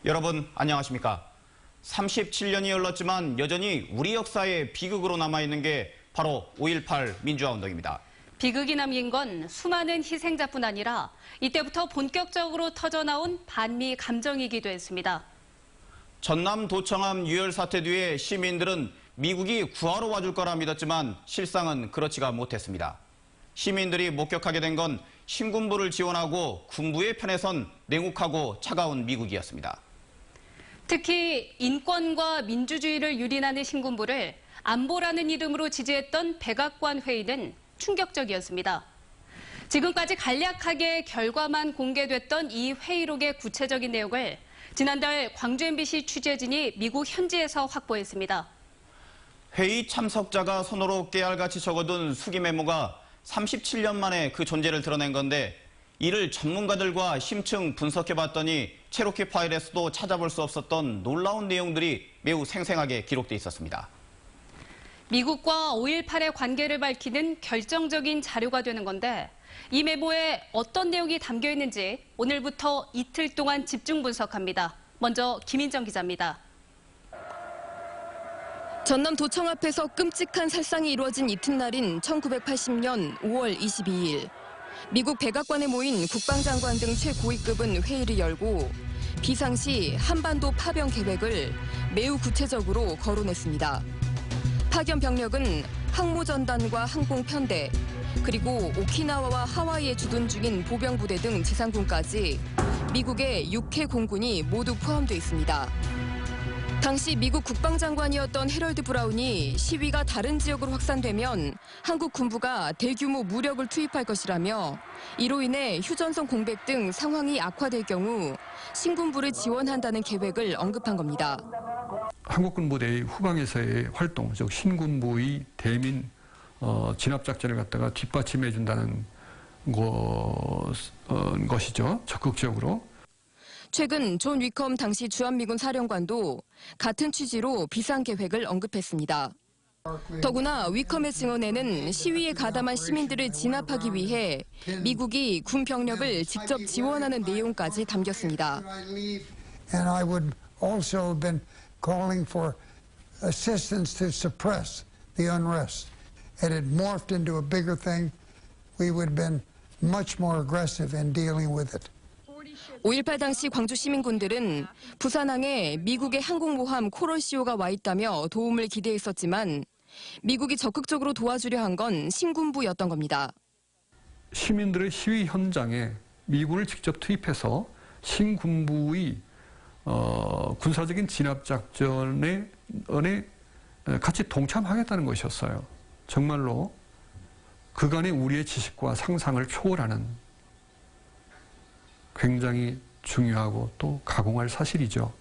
여러분 안녕하십니까? 37년이 흘렀지만 여전히 우리 역사의 비극으로 남아있는 게 바로 5.18 민주화운동입니다. 비극이 남긴 건 수많은 희생자뿐 아니라 이때부터 본격적으로 터져나온 반미 감정이기도 했습니다. 전남 도청암 유혈 사태 뒤에 시민들은 미국이 구하러 와줄 거라 믿었지만 실상은 그렇지가 못했습니다. 시민들이 목격하게 된 건 신군부를 지원하고 군부의 편에 선 냉혹하고 차가운 미국이었습니다. 특히 인권과 민주주의를 유린하는 신군부를 안보라는 이름으로 지지했던 백악관 회의는 충격적이었습니다. 지금까지 간략하게 결과만 공개됐던 이 회의록의 구체적인 내용을 지난달 광주 MBC 취재진이 미국 현지에서 확보했습니다. 회의 참석자가 손으로 깨알같이 적어둔 수기 메모가 37년 만에 그 존재를 드러낸 건데 이를 전문가들과 심층 분석해봤더니 체로키 파일에서도 찾아볼 수 없었던 놀라운 내용들이 매우 생생하게 기록돼 있었습니다. 미국과 5.18의 관계를 밝히는 결정적인 자료가 되는 건데 이 메모에 어떤 내용이 담겨 있는지 오늘부터 이틀 동안 집중 분석합니다. 먼저 김인정 기자입니다. 전남 도청 앞에서 끔찍한 살상이 이루어진 이튿날인 1980년 5월 22일. 미국 백악관에 모인 국방장관 등 최고위급은 회의를 열고 비상시 한반도 파병 계획을 매우 구체적으로 거론했습니다. 파견 병력은 항모전단과 항공편대, 그리고 오키나와와 하와이에 주둔 중인 보병부대 등 지상군까지 미국의 6회 공군이 모두 포함되어 있습니다. 당시 미국 국방장관이었던 해럴드 브라운이 시위가 다른 지역으로 확산되면 한국 군부가 대규모 무력을 투입할 것이라며 이로 인해 휴전선 공백 등 상황이 악화될 경우 신군부를 지원한다는 계획을 언급한 겁니다. 한국 군부대의 후방에서의 활동, 즉 신군부의 대민 진압작전을 갖다가 뒷받침해 준다는 것이죠. 적극적으로. 최근 존 위컴 당시 주한미군 사령관도 같은 취지로 비상계획을 언급했습니다. 더구나 위컴의 증언에는 시위에 가담한 시민들을 진압하기 위해 미국이 군 병력을 직접 지원하는 내용까지 담겼습니다. And I would also have been calling for assistance to suppress the unrest. It had morphed into a bigger thing. We would have been much more aggressive in dealing with it. 5.18 당시 광주 시민군들은 부산항에 미국의 항공모함 코럴시오가 와 있다며 도움을 기대했었지만 미국이 적극적으로 도와주려 한 건 신군부였던 겁니다. 시민들의 시위 현장에 미군을 직접 투입해서 신군부의 군사적인 진압작전에 같이 동참하겠다는 것이었어요. 정말로 그간의 우리의 지식과 상상을 초월하는 굉장히 중요하고 또 가공할 사실이죠.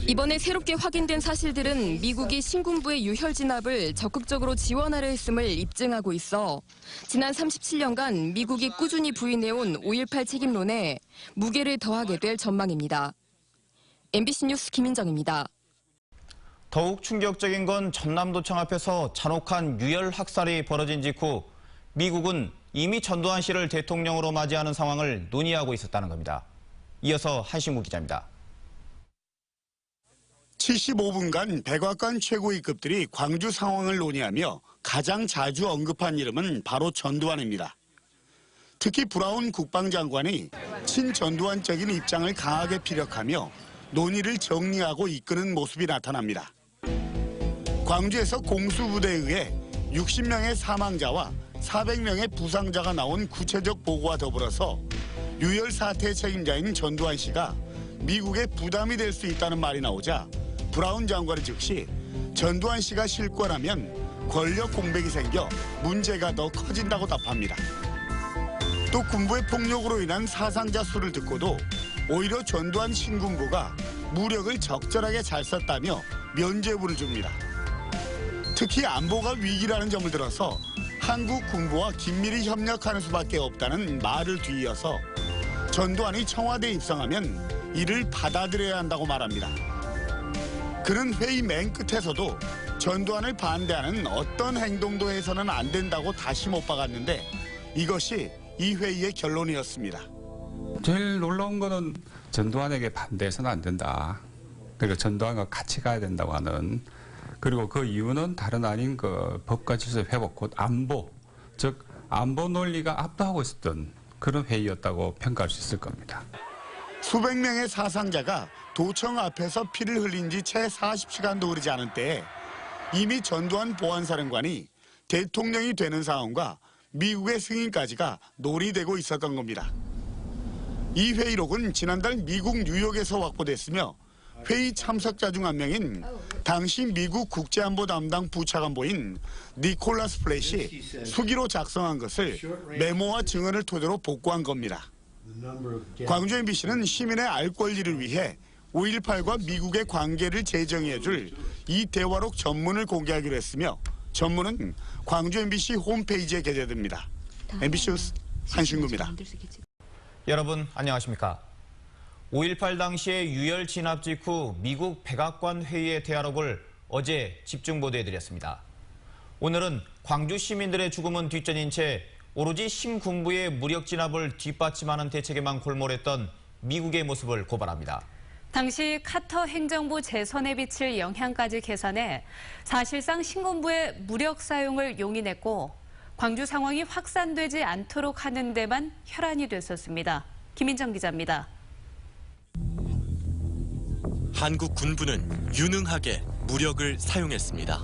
이번에 새롭게 확인된 사실들은 미국이 신군부의 유혈 진압을 적극적으로 지원하려 했음을 입증하고 있어 지난 37년간 미국이 꾸준히 부인해온 5.18 책임론에 무게를 더하게 될 전망입니다. MBC 뉴스 김인정입니다. 더욱 충격적인 건 전남도청 앞에서 잔혹한 유혈 학살이 벌어진 직후 미국은 이미 전두환 씨를 대통령으로 맞이하는 상황을 논의하고 있었다는 겁니다. 이어서 한신구 기자입니다. 75분간 백악관 최고위급들이 광주 상황을 논의하며 가장 자주 언급한 이름은 바로 전두환입니다. 특히 브라운 국방장관이 친전두환적인 입장을 강하게 피력하며 논의를 정리하고 이끄는 모습이 나타납니다. 광주에서 공수부대에 의해 60명의 사망자와 400명의 부상자가 나온 구체적 보고와 더불어서 유혈 사태의 책임자인 전두환 씨가 미국에 부담이 될 수 있다는 말이 나오자 브라운 장관은 즉시 전두환 씨가 실권하면 권력 공백이 생겨 문제가 더 커진다고 답합니다. 또 군부의 폭력으로 인한 사상자 수를 듣고도 오히려 전두환 신군부가 무력을 적절하게 잘 썼다며 면죄부를 줍니다. 특히 안보가 위기라는 점을 들어서 한국 군부와 긴밀히 협력하는 수밖에 없다는 말을 뒤이어서 전두환이 청와대에 입성하면 이를 받아들여야 한다고 말합니다. 그는 회의 맨 끝에서도 전두환을 반대하는 어떤 행동도 해서는 안 된다고 다시 못 박았는데 이것이 이 회의의 결론이었습니다. 제일 놀라운 거는 전두환에게 반대해서는 안 된다. 그리고 전두환과 같이 가야 된다고 하는. 그리고 그 이유는 다른 아닌 그 법과 질서 회복, 곧 안보, 즉 안보 논리가 압도하고 있었던 그런 회의였다고 평가할 수 있을 겁니다. 수백 명의 사상자가 도청 앞에서 피를 흘린 지 채 40시간도 흐르지 않은 때에 이미 전두환 보안사령관이 대통령이 되는 상황과 미국의 승인까지가 논의되고 있었던 겁니다. 이 회의록은 지난달 미국 뉴욕에서 확보됐으며 회의 참석자 중 한 명인 당시 미국 국제안보 담당 부차관보인 니콜라스 플랫이 수기로 작성한 것을 메모와 증언을 토대로 복구한 겁니다. 광주 MBC는 시민의 알 권리를 위해 5.18과 미국의 관계를 재정의해줄 이 대화록 전문을 공개하기로 했으며 전문은 광주 MBC 홈페이지에 게재됩니다. MBC 뉴스 한신구입니다. 여러분 안녕하십니까? 5.18 당시의 유혈 진압 직후 미국 백악관 회의의 대화록을 어제 집중 보도해드렸습니다. 오늘은 광주 시민들의 죽음은 뒷전인 채 오로지 신군부의 무력 진압을 뒷받침하는 대책에만 골몰했던 미국의 모습을 고발합니다. 당시 카터 행정부 재선에 미칠 영향까지 계산해 사실상 신군부의 무력 사용을 용인했고 광주 상황이 확산되지 않도록 하는 데만 혈안이 됐었습니다. 김인정 기자입니다. 한국 군부는 유능하게 무력을 사용했습니다.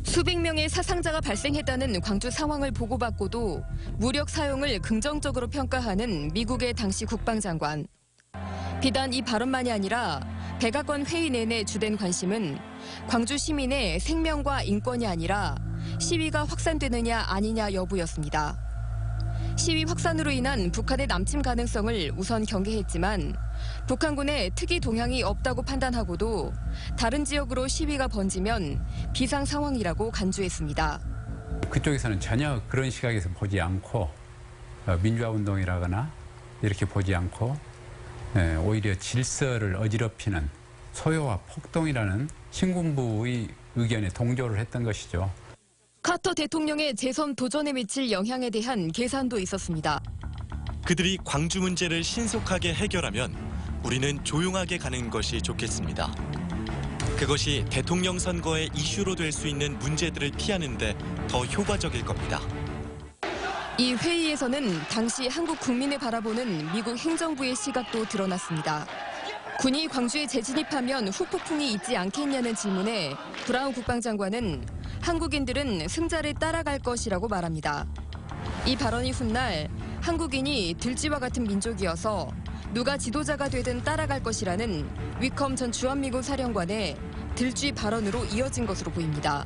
수백 명의 사상자가 발생했다는 광주 상황을 보고받고도 무력 사용을 긍정적으로 평가하는 미국의 당시 국방장관. 비단 이 발언만이 아니라 백악관 회의 내내 주된 관심은 광주 시민의 생명과 인권이 아니라 시위가 확산되느냐 아니냐 여부였습니다. 시위 확산으로 인한 북한의 남침 가능성을 우선 경계했지만 북한군의 특이 동향이 없다고 판단하고도 다른 지역으로 시위가 번지면 비상 상황이라고 간주했습니다. 그쪽에서는 전혀 그런 시각에서 보지 않고 민주화 운동이라거나 이렇게 보지 않고 오히려 질서를 어지럽히는 소요와 폭동이라는 신군부의 의견에 동조를 했던 것이죠. 카터 대통령의 재선 도전에 미칠 영향에 대한 계산도 있었습니다. 그들이 광주 문제를 신속하게 해결하면 우리는 조용하게 가는 것이 좋겠습니다. 그것이 대통령 선거의 이슈로 될 수 있는 문제들을 피하는 데 더 효과적일 겁니다. 이 회의에서는 당시 한국 국민을 바라보는 미국 행정부의 시각도 드러났습니다. 군이 광주에 재진입하면 후폭풍이 있지 않겠냐는 질문에 브라운 국방장관은 한국인들은 승자를 따라갈 것이라고 말합니다. 이 발언이 훗날 한국인이 들쥐와 같은 민족이어서 누가 지도자가 되든 따라갈 것이라는 위컴 전 주한미군 사령관의 들쥐 발언으로 이어진 것으로 보입니다.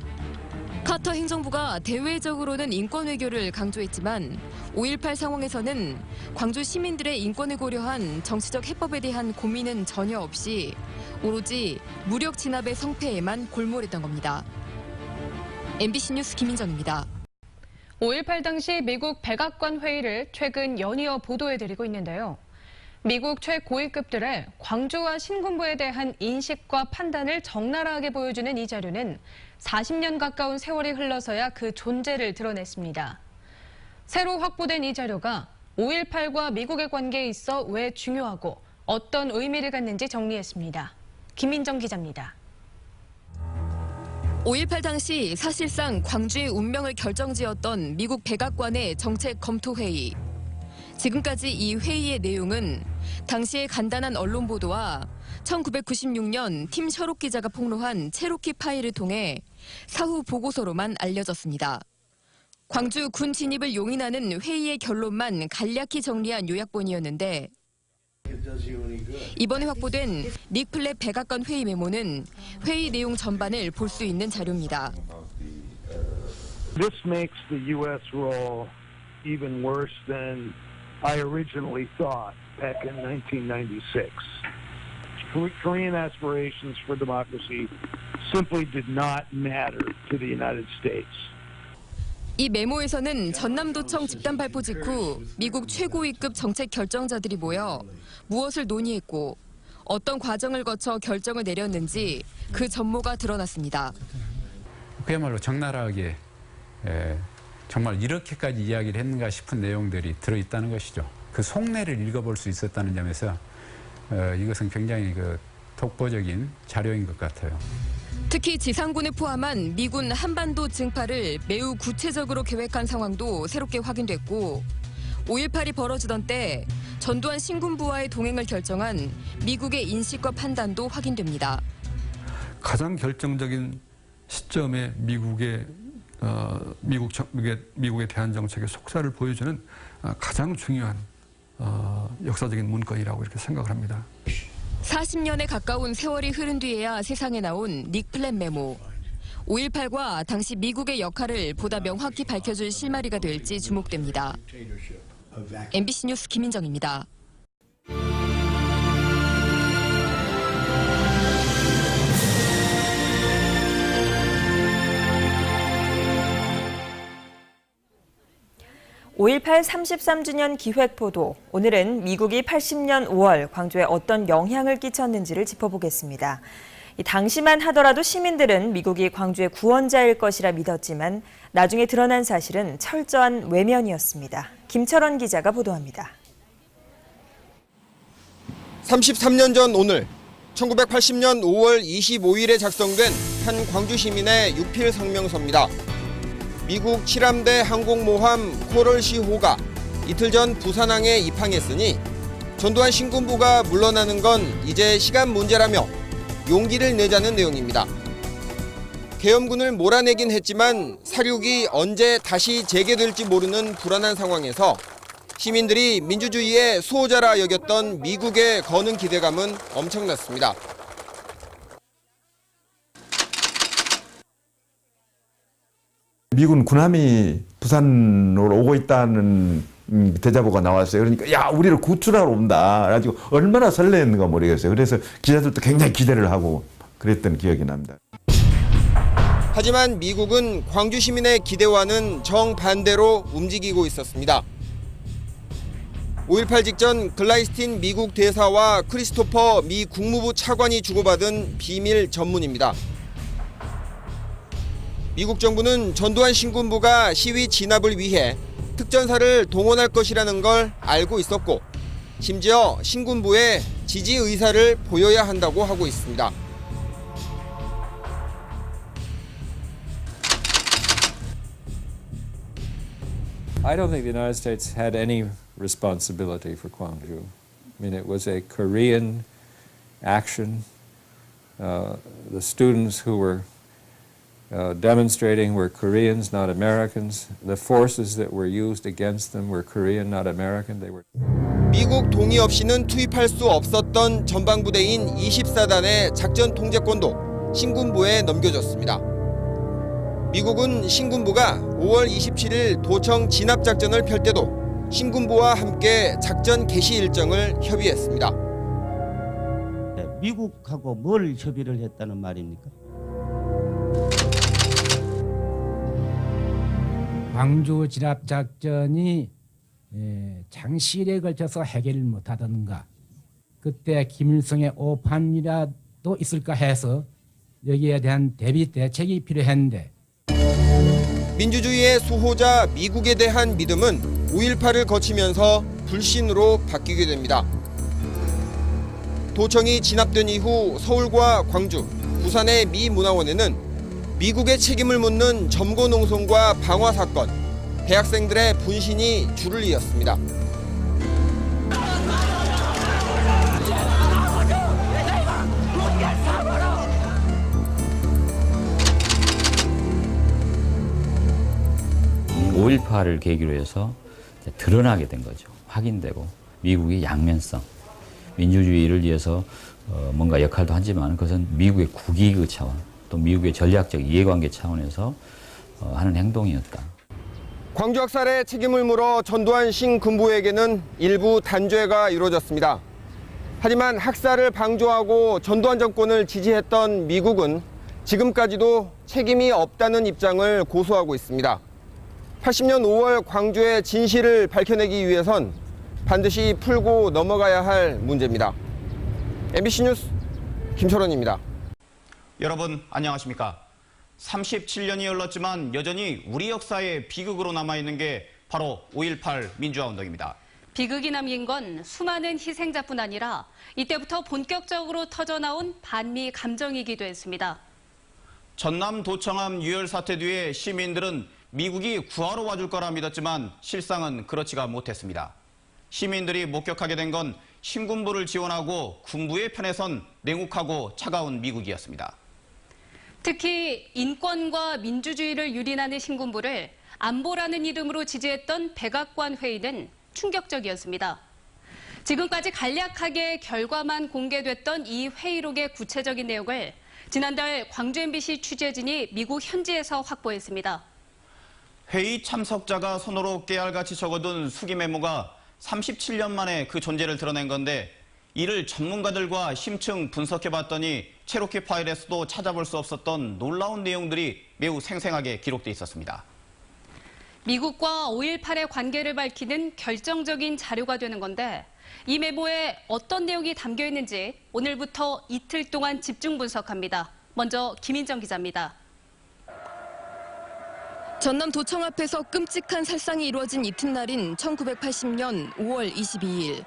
카터 행정부가 대외적으로는 인권 외교를 강조했지만 5.18 상황에서는 광주 시민들의 인권을 고려한 정치적 해법에 대한 고민은 전혀 없이 오로지 무력 진압의 성패에만 골몰했던 겁니다. MBC 뉴스 김인정입니다. 5.18 당시 미국 백악관 회의를 최근 연이어 보도해드리고 있는데요. 미국 최고위급들의 광주와 신군부에 대한 인식과 판단을 적나라하게 보여주는 이 자료는 40년 가까운 세월이 흘러서야 그 존재를 드러냈습니다. 새로 확보된 이 자료가 5.18과 미국의 관계에 있어 왜 중요하고 어떤 의미를 갖는지 정리했습니다. 김인정 기자입니다. 5.18 당시 사실상 광주의 운명을 결정지었던 미국 백악관의 정책 검토 회의. 지금까지 이 회의의 내용은 당시의 간단한 언론 보도와 1996년 팀 셔록 기자가 폭로한 체로키 파일을 통해 사후 보고서로만 알려졌습니다. 광주 군 진입을 용인하는 회의의 결론만 간략히 정리한 요약본이었는데 이번에 확보된 닉 플랫 백악관 회의 메모는 회의 내용 전반을 볼 수 있는 자료입니다. This makes the U.S. role even worse than I originally thought back in 1996. Korean aspirations for democracy simply did not matter to the United States. 이 메모에서는 전남도청 집단 발포 직후 미국 최고위급 정책 결정자들이 모여 무엇을 논의했고 어떤 과정을 거쳐 결정을 내렸는지 그 전모가 드러났습니다. 그야말로 적나라하게 정말 이렇게까지 이야기를 했는가 싶은 내용들이 들어있다는 것이죠. 그 속내를 읽어볼 수 있었다는 점에서 이것은 굉장히 독보적인 자료인 것 같아요. 특히 지상군을 포함한 미군 한반도 증파를 매우 구체적으로 계획한 상황도 새롭게 확인됐고 5.18이 벌어지던 때 전두환 신군부와의 동행을 결정한 미국의 인식과 판단도 확인됩니다. 가장 결정적인 시점에 미국의 대한 정책의 속살을 보여주는 가장 중요한 역사적인 문건이라고 이렇게 생각을 합니다. 40년에 가까운 세월이 흐른 뒤에야 세상에 나온 닉 플랫 메모. 5.18과 당시 미국의 역할을 보다 명확히 밝혀줄 실마리가 될지 주목됩니다. MBC 뉴스 김인정입니다. (5.18) 33주년 기획보도. 오늘은 미국이 80년 5월 광주에 어떤 영향을 끼쳤는지를 짚어보겠습니다. 당시만 하더라도 시민들은 미국이 광주의 구원자일 것이라 믿었지만 나중에 드러난 사실은 철저한 외면이었습니다. 김철원 기자가 보도합니다. 33년 전 오늘 1980년 5월 25일에 작성된 한 광주 시민의 유필 성명서입니다. 미국 7함대 항공모함 코럴시호가 이틀 전 부산항에 입항했으니 전두환 신군부가 물러나는 건 이제 시간 문제라며 용기를 내자는 내용입니다. 계엄군을 몰아내긴 했지만 사륙이 언제 다시 재개될지 모르는 불안한 상황에서 시민들이 민주주의의 수호자라 여겼던 미국에 거는 기대감은 엄청났습니다. 미군 군함이 부산으로 오고 있다는 대자보가 나왔어요. 그러니까 야, 우리를 구출하러 온다. 그래가지고 얼마나 설레는가 모르겠어요. 그래서 기자들도 굉장히 기대를 하고 그랬던 기억이 납니다. 하지만 미국은 광주 시민의 기대와는 정반대로 움직이고 있었습니다. 5.18 직전 글라이스틴 미국 대사와 크리스토퍼 미 국무부 차관이 주고받은 비밀 전문입니다. 미국 정부는 전두환 신군부가 시위 진압을 위해 특전사를 동원할 것이라는 걸 알고 있었고 심지어 신군부에 지지 의사를 보여야 한다고 하고 있습니다. I don't think the United States had any responsibility for Gwangju. I mean, it was a Korean action. The students who were demonstrating were Koreans, not Americans. The forces that were used against them were Korean, not American. They were. 미국 동의 없이는 투입할 수 없었던 전방부대인 24단의 작전 통제권도 신군부에 넘겨졌습니다. 미국은 신군부가 5월 27일 도청 진압작전을 펼 때도 신군부와 함께 작전 개시 일정을 협의했습니다. 미국하고 뭘 협의를 했다는 말입니까? 광주 진압작전이 장시일에 걸쳐서 해결을 못하던가 그때 김일성의 오판이라도 있을까 해서 여기에 대한 대비 대책이 필요했는데 민주주의의 수호자 미국에 대한 믿음은 5.18을 거치면서 불신으로 바뀌게 됩니다. 도청이 진압된 이후 서울과 광주, 부산의 미 문화원에는 미국의 책임을 묻는 점거농성과 방화 사건, 대학생들의 분신이 줄을 이었습니다. (5.18을) 계기로 해서 드러나게 된 거죠. 확인되고 미국의 양면성, 민주주의를 위해서 뭔가 역할도 하지만 그것은 미국의 국익의 차원, 또 미국의 전략적 이해관계 차원에서 하는 행동이었다. 광주 학살의 책임을 물어 전두환 신군부에게는 일부 단죄가 이루어졌습니다. 하지만 학살을 방조하고 전두환 정권을 지지했던 미국은 지금까지도 책임이 없다는 입장을 고수하고 있습니다. 80년 5월 광주의 진실을 밝혀내기 위해선 반드시 풀고 넘어가야 할 문제입니다. MBC 뉴스 김철원입니다. 여러분 안녕하십니까? 37년이 흘렀지만 여전히 우리 역사의 비극으로 남아있는 게 바로 5.18 민주화운동입니다. 비극이 남긴 건 수많은 희생자뿐 아니라 이때부터 본격적으로 터져나온 반미 감정이기도 했습니다. 전남 도청함 유혈 사태 뒤에 시민들은 미국이 구하러 와줄 거라 믿었지만 실상은 그렇지가 못했습니다. 시민들이 목격하게 된 건 신군부를 지원하고 군부의 편에 선 냉혹하고 차가운 미국이었습니다. 특히 인권과 민주주의를 유린하는 신군부를 안보라는 이름으로 지지했던 백악관 회의는 충격적이었습니다. 지금까지 간략하게 결과만 공개됐던 이 회의록의 구체적인 내용을 지난달 광주 MBC 취재진이 미국 현지에서 확보했습니다. 회의 참석자가 손으로 깨알같이 적어둔 수기 메모가 37년 만에 그 존재를 드러낸 건데 이를 전문가들과 심층 분석해봤더니 체로키 파일에서도 찾아볼 수 없었던 놀라운 내용들이 매우 생생하게 기록돼 있었습니다. 미국과 5.18의 관계를 밝히는 결정적인 자료가 되는 건데 이 메모에 어떤 내용이 담겨 있는지 오늘부터 이틀 동안 집중 분석합니다. 먼저 김인정 기자입니다. 전남 도청 앞에서 끔찍한 살상이 이루어진 이튿날인 1980년 5월 22일.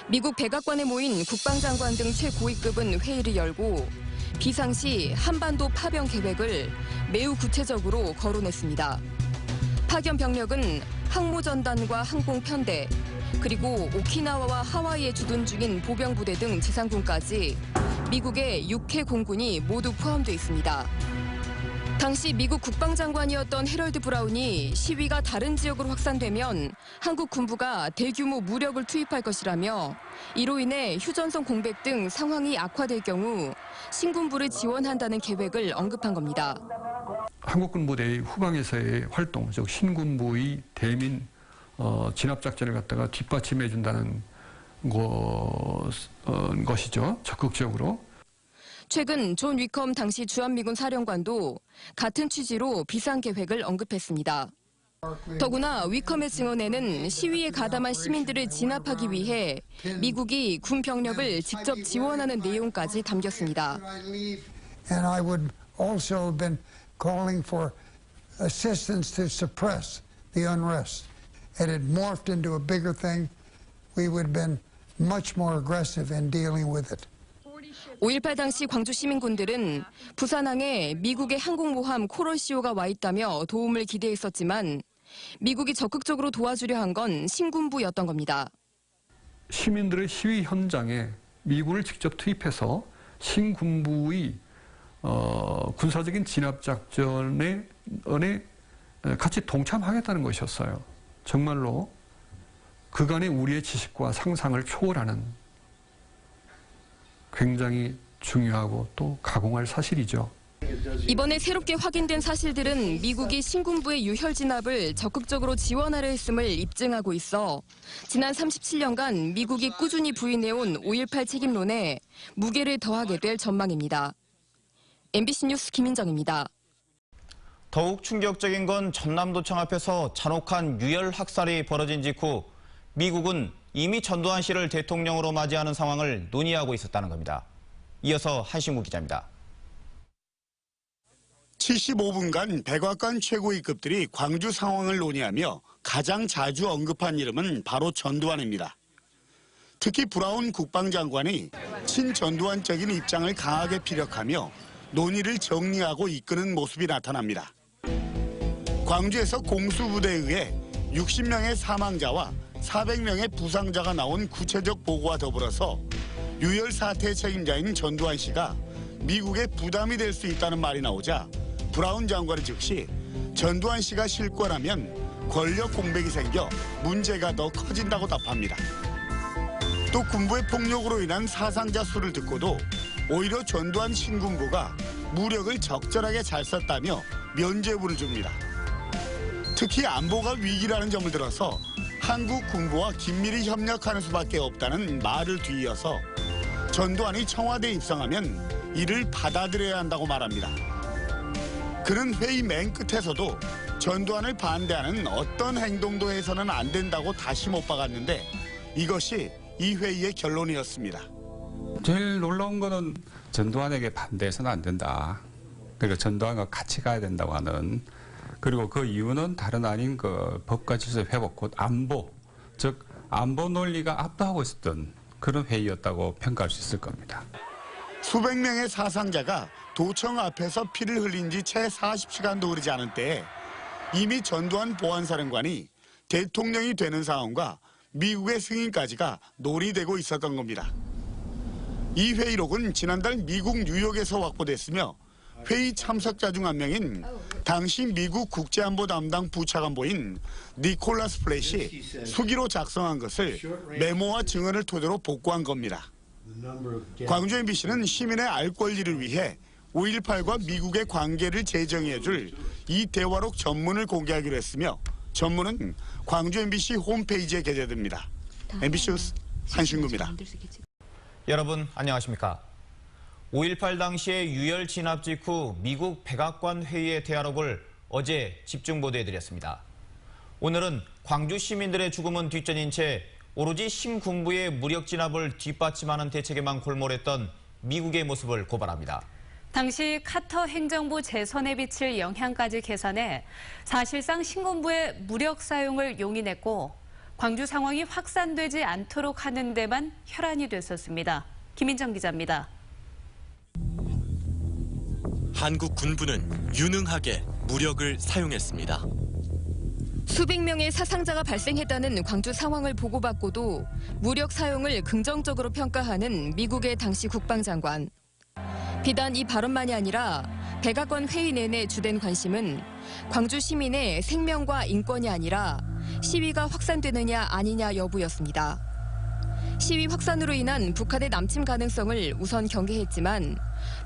미국 백악관에 모인 국방장관 등 최고위급은 회의를 열고 비상시 한반도 파병 계획을 매우 구체적으로 거론했습니다. 파견 병력은 항모전단과 항공편대, 그리고 오키나와와 하와이에 주둔 중인 보병부대 등 지상군까지 미국의 6회 공군이 모두 포함돼 있습니다. 당시 미국 국방장관이었던 해럴드 브라운이 시위가 다른 지역으로 확산되면 한국 군부가 대규모 무력을 투입할 것이라며 이로 인해 휴전선 공백 등 상황이 악화될 경우 신군부를 지원한다는 계획을 언급한 겁니다. 한국군 부대의 후방에서의 활동, 즉 신군부의 대민 진압작전을 갖다가 뒷받침해 준다는 것이죠. 적극적으로. 최근 존 위컴 당시 주한미군 사령관도 같은 취지로 비상계획을 언급했습니다. 더구나 위컴의 증언에는 시위에 가담한 시민들을 진압하기 위해 미국이 군 병력을 직접 지원하는 내용까지 담겼습니다. And I would also have been calling for assistance to suppress the unrest. It had morphed into a bigger thing. We would have been much more aggressive in dealing with it. 5.18 당시 광주 시민군들은 부산항에 미국의 항공모함 코럴시오가 와 있다며 도움을 기대했었지만 미국이 적극적으로 도와주려 한 건 신군부였던 겁니다. 시민들의 시위 현장에 미군을 직접 투입해서 신군부의 군사적인 진압작전에 같이 동참하겠다는 것이었어요. 정말로 그간의 우리의 지식과 상상을 초월하는 굉장히 중요하고 또 가공할 사실이죠. 이번에 새롭게 확인된 사실들은 미국이 신군부의 유혈 진압을 적극적으로 지원하려 했음을 입증하고 있어 지난 37년간 미국이 꾸준히 부인해온 5.18 책임론에 무게를 더하게 될 전망입니다. MBC 뉴스 김인정입니다. 더욱 충격적인 건 전남도청 앞에서 잔혹한 유혈 학살이 벌어진 직후 미국은 이미 전두환 씨를 대통령으로 맞이하는 상황을 논의하고 있었다는 겁니다. 이어서 한신구 기자입니다. 75분간 백악관 최고위급들이 광주 상황을 논의하며 가장 자주 언급한 이름은 바로 전두환입니다. 특히 브라운 국방장관이 친전두환적인 입장을 강하게 피력하며 논의를 정리하고 이끄는 모습이 나타납니다. 광주에서 공수부대에 의해 60명의 사망자와 400명의 부상자가 나온 구체적 보고와 더불어서 유혈 사태의 책임자인 전두환 씨가 미국에 부담이 될 수 있다는 말이 나오자 브라운 장관은 즉시 전두환 씨가 실권하면 권력 공백이 생겨 문제가 더 커진다고 답합니다. 또 군부의 폭력으로 인한 사상자 수를 듣고도 오히려 전두환 신군부가 무력을 적절하게 잘 썼다며 면죄부를 줍니다. 특히 안보가 위기라는 점을 들어서 한국 군부와 긴밀히 협력하는 수밖에 없다는 말을 뒤이어서 전두환이 청와대에 입성하면 이를 받아들여야 한다고 말합니다. 그는 회의 맨 끝에서도 전두환을 반대하는 어떤 행동도 해서는 안 된다고 다시 못 박았는데 이것이 이 회의의 결론이었습니다. 제일 놀라운 거는 전두환에게 반대해서는 안 된다. 그러니까 전두환과 같이 가야 된다고 하는, 그리고 그 이유는 다른 아닌 그 법과 질서 회복, 곧 안보, 즉 안보 논리가 압도하고 있었던 그런 회의였다고 평가할 수 있을 겁니다. 수백 명의 사상자가 도청 앞에서 피를 흘린 지 채 40시간도 흐르지 않은 때에 이미 전두환 보안사령관이 대통령이 되는 상황과 미국의 승인까지가 논의되고 있었던 겁니다. 이 회의록은 지난달 미국 뉴욕에서 확보됐으며 회의 참석자 중 한 명인 당시 미국 국제안보 담당 부차관보인 니콜라스 플랫이 수기로 작성한 것을 메모와 증언을 토대로 복구한 겁니다. 광주 MBC는 시민의 알 권리를 위해 5.18과 미국의 관계를 재정의해줄 이 대화록 전문을 공개하기로 했으며 전문은 광주 MBC 홈페이지에 게재됩니다. MBC 뉴스 한신구입니다. 여러분 안녕하십니까? 5.18 당시의 유혈 진압 직후 미국 백악관 회의의 대화록을 어제 집중 보도해드렸습니다. 오늘은 광주 시민들의 죽음은 뒷전인 채 오로지 신군부의 무력 진압을 뒷받침하는 대책에만 골몰했던 미국의 모습을 고발합니다. 당시 카터 행정부 재선에 비칠 영향까지 계산해 사실상 신군부의 무력 사용을 용인했고 광주 상황이 확산되지 않도록 하는 데만 혈안이 됐었습니다. 김민정 기자입니다. 한국 군부는 유능하게 무력을 사용했습니다. 수백 명의 사상자가 발생했다는 광주 상황을 보고받고도 무력 사용을 긍정적으로 평가하는 미국의 당시 국방장관. 비단 이 발언만이 아니라 백악관 회의 내내 주된 관심은 광주 시민의 생명과 인권이 아니라 시위가 확산되느냐 아니냐 여부였습니다. 시위 확산으로 인한 북한의 남침 가능성을 우선 경계했지만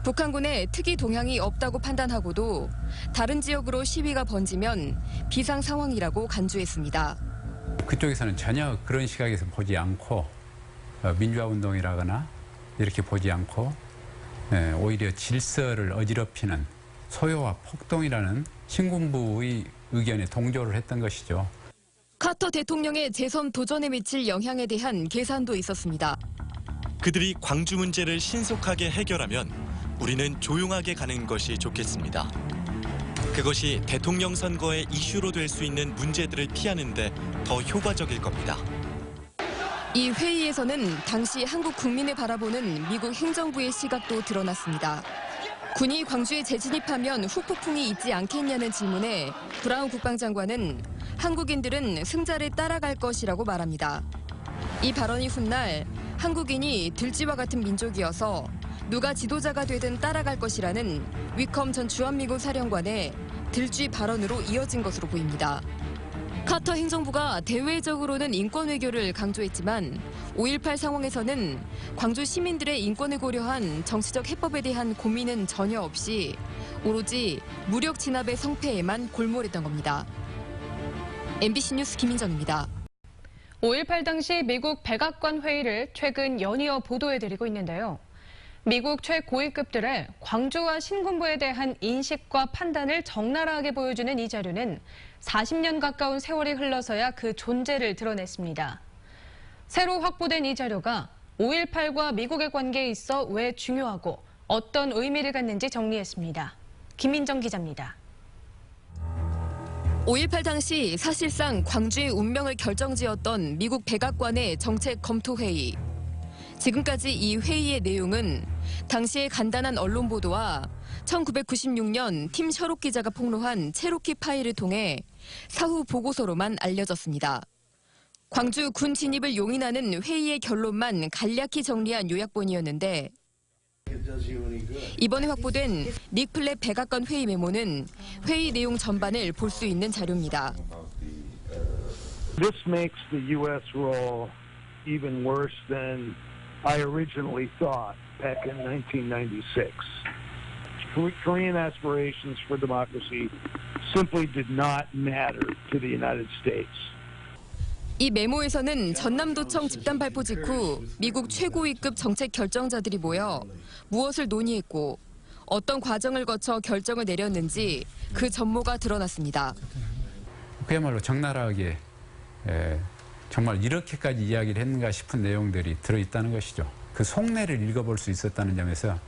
북한군의 특이 동향이 없다고 판단하고도 다른 지역으로 시위가 번지면 비상 상황이라고 간주했습니다. 그쪽에서는 전혀 그런 시각에서 보지 않고 민주화 운동이라거나 이렇게 보지 않고 오히려 질서를 어지럽히는 소요와 폭동이라는 신군부의 의견에 동조를 했던 것이죠. 카터 대통령의 재선 도전에 미칠 영향에 대한 계산도 있었습니다. 그들이 광주 문제를 신속하게 해결하면 우리는 조용하게 가는 것이 좋겠습니다. 그것이 대통령 선거의 이슈로 될 수 있는 문제들을 피하는 데 더 효과적일 겁니다. 이 회의에서는 당시 한국 국민을 바라보는 미국 행정부의 시각도 드러났습니다. 군이 광주에 재진입하면 후폭풍이 있지 않겠냐는 질문에 브라운 국방장관은 한국인들은 승자를 따라갈 것이라고 말합니다. 이 발언이 훗날 한국인이 들쥐와 같은 민족이어서 누가 지도자가 되든 따라갈 것이라는 위컴 전 주한미군 사령관의 들쥐 발언으로 이어진 것으로 보입니다. 카터 행정부가 대외적으로는 인권 외교를 강조했지만 5.18 상황에서는 광주 시민들의 인권을 고려한 정치적 해법에 대한 고민은 전혀 없이 오로지 무력 진압의 성패에만 골몰했던 겁니다. MBC 뉴스 김민정입니다. 5.18 당시 미국 백악관 회의를 최근 연이어 보도해드리고 있는데요. 미국 최고위급들의 광주와 신군부에 대한 인식과 판단을 적나라하게 보여주는 이 자료는 40년 가까운 세월이 흘러서야 그 존재를 드러냈습니다. 새로 확보된 이 자료가 5.18과 미국의 관계에 있어 왜 중요하고 어떤 의미를 갖는지 정리했습니다. 김민정 기자입니다. 5.18 당시 사실상 광주의 운명을 결정지었던 미국 백악관의 정책 검토 회의. 지금까지 이 회의의 내용은 당시의 간단한 언론 보도와 1996년 팀 셔록 기자가 폭로한 체로키 파일을 통해 사후 보고서로만 알려졌습니다. 광주 군 진입을 용인하는 회의의 결론만 간략히 정리한 요약본이었는데 이번에 확보된 닉 플랫 백악관 회의 메모는 회의 내용 전반을 볼 수 있는 자료입니다. This makes the U.S. role even worse than I originally thought back in 1996. Korean aspirations for democracy simply did not matter to the United States. 이 메모에서는 전남도청 집단 발포 직후 미국 최고위급 정책 결정자들이 모여 무엇을 논의했고 어떤 과정을 거쳐 결정을 내렸는지 그 전모가 드러났습니다. 그야말로 적나라하게 정말 이렇게까지 이야기를 했는가 싶은 내용들이 들어있다는 것이죠. 그 속내를 읽어볼 수 있었다는 점에서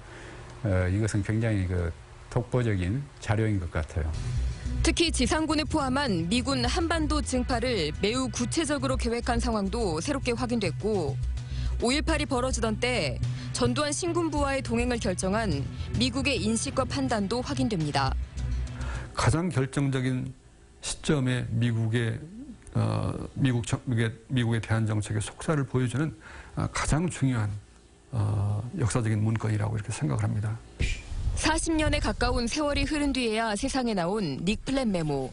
이것은 굉장히 독보적인 자료인 것 같아요. 특히 지상군을 포함한 미군 한반도 증파를 매우 구체적으로 계획한 상황도 새롭게 확인됐고 5.18이 벌어지던 때 전두환 신군부와의 동행을 결정한 미국의 인식과 판단도 확인됩니다. 가장 결정적인 시점에 미국의 대한 정책의 속살을 보여주는 가장 중요한 역사적인 문건이라고 이렇게 생각을 합니다. 40년에 가까운 세월이 흐른 뒤에야 세상에 나온 닉 플랜 메모.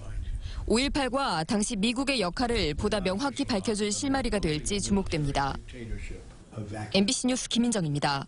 5.18과 당시 미국의 역할을 보다 명확히 밝혀줄 실마리가 될지 주목됩니다. MBC 뉴스 김민정입니다.